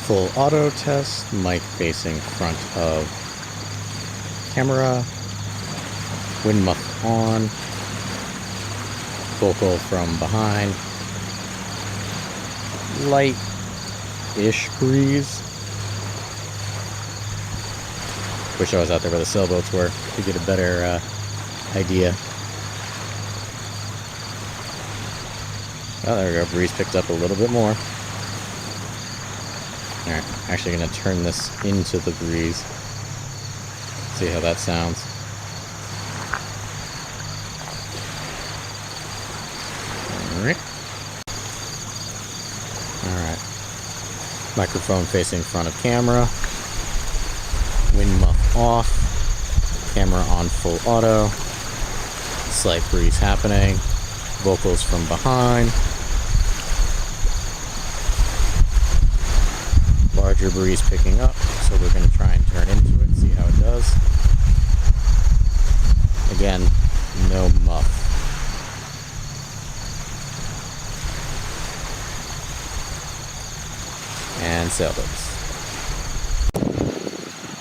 Full auto test, mic facing front of camera, wind muff on, vocal from behind, light-ish breeze. Wish I was out there where the sailboats were to get a better idea. Oh, there we go, breeze picked up a little bit more. Alright, actually going to turn this into the breeze. See how that sounds. Alright. Microphone facing front of camera. Wind muff off. Camera on full auto. Slight breeze happening. Vocals from behind. Larger breeze picking up, so we're going to try and turn into it, see how it does. Again, no muff. And sailboats.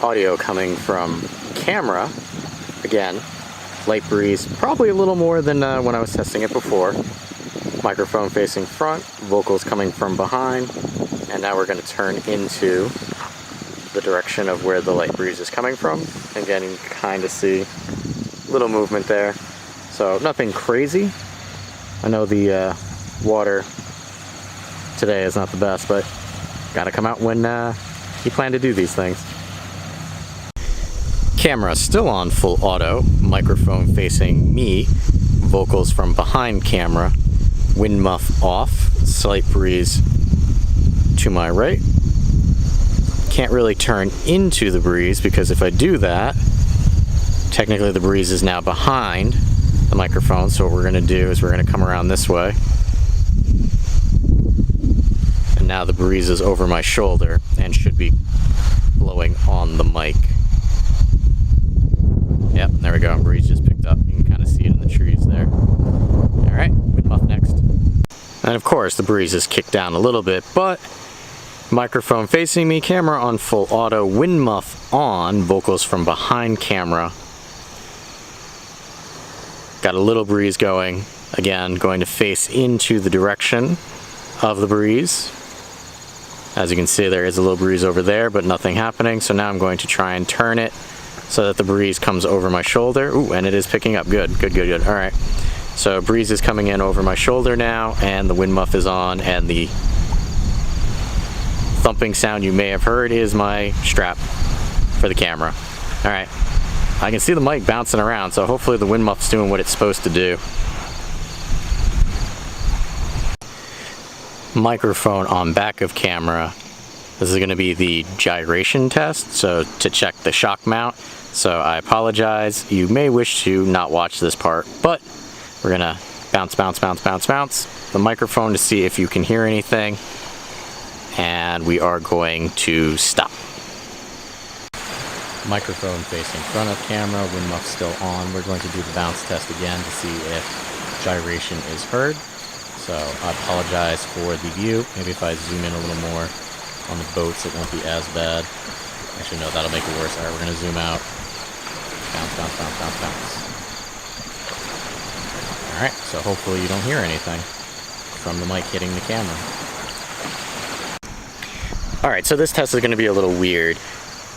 Audio coming from camera. Again, light breeze, probably a little more than when I was testing it before. Microphone facing front, vocals coming from behind. And now we're going to turn into the direction of where the light breeze is coming from. Again, you can kind of see a little movement there. So nothing crazy. I know the water today is not the best, but got to come out when you plan to do these things. Camera still on full auto. Microphone facing me. Vocals from behind camera. Wind muff off. Slight breeze to my right. Can't really turn into the breeze because if I do that, technically the breeze is now behind the microphone. So what we're going to do is we're going to come around this way. And now the breeze is over my shoulder and should be blowing on the mic. Yep, there we go. Breeze just picked up. You can kind of see it in the trees there. All right, wind muff next. And of course the breeze is kicked down a little bit, but microphone facing me, camera on full auto, wind muff on, vocals from behind camera. Got a little breeze going. Again, going to face into the direction of the breeze. As you can see, there is a little breeze over there, but nothing happening. So now I'm going to try and turn it so that the breeze comes over my shoulder. Ooh, and it is picking up. Good, good, good, good. All right. So breeze is coming in over my shoulder now, and the wind muff is on, and the thumping sound you may have heard is my strap for the camera. All right, I can see the mic bouncing around, so hopefully the wind muff's doing what it's supposed to do. Microphone on back of camera. This is going to be the gyration test, so to check the shock mount. So I apologize, you may wish to not watch this part, but we're going to bounce, bounce, bounce, bounce, bounce the microphone to see if you can hear anything. And we are going to stop. Microphone facing front of camera, wind muff still on. We're going to do the bounce test again to see if gyration is heard. So I apologize for the view. Maybe if I zoom in a little more on the boats, it won't be as bad. Actually, no, that'll make it worse. All right, we're going to zoom out. Bounce, bounce, bounce, bounce, bounce. All right, so hopefully you don't hear anything from the mic hitting the camera. All right, so this test is going to be a little weird.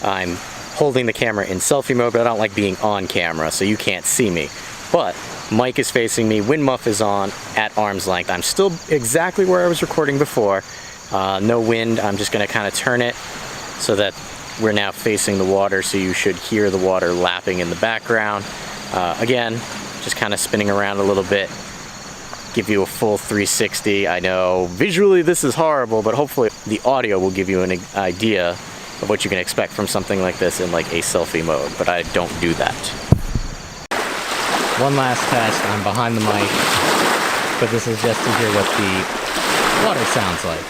I'm holding the camera in selfie mode, but I don't like being on camera, so you can't see me. But mic is facing me, wind muff is on at arm's length. I'm still exactly where I was recording before. No wind. I'm just going to kind of turn it so that we're now facing the water, so you should hear the water lapping in the background. Again, just kind of spinning around a little bit. Give you a full 360. I know visually this is horrible, but hopefully the audio will give you an idea of what you can expect from something like this in like a selfie mode, but I don't do that. One last test. I'm behind the mic, but this is just to hear what the water sounds like.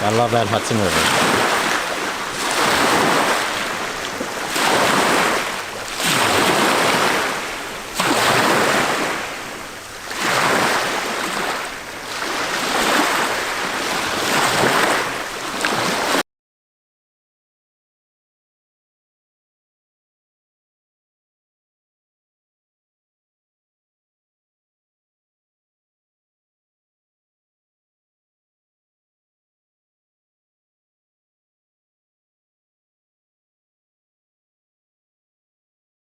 I love that Hudson River.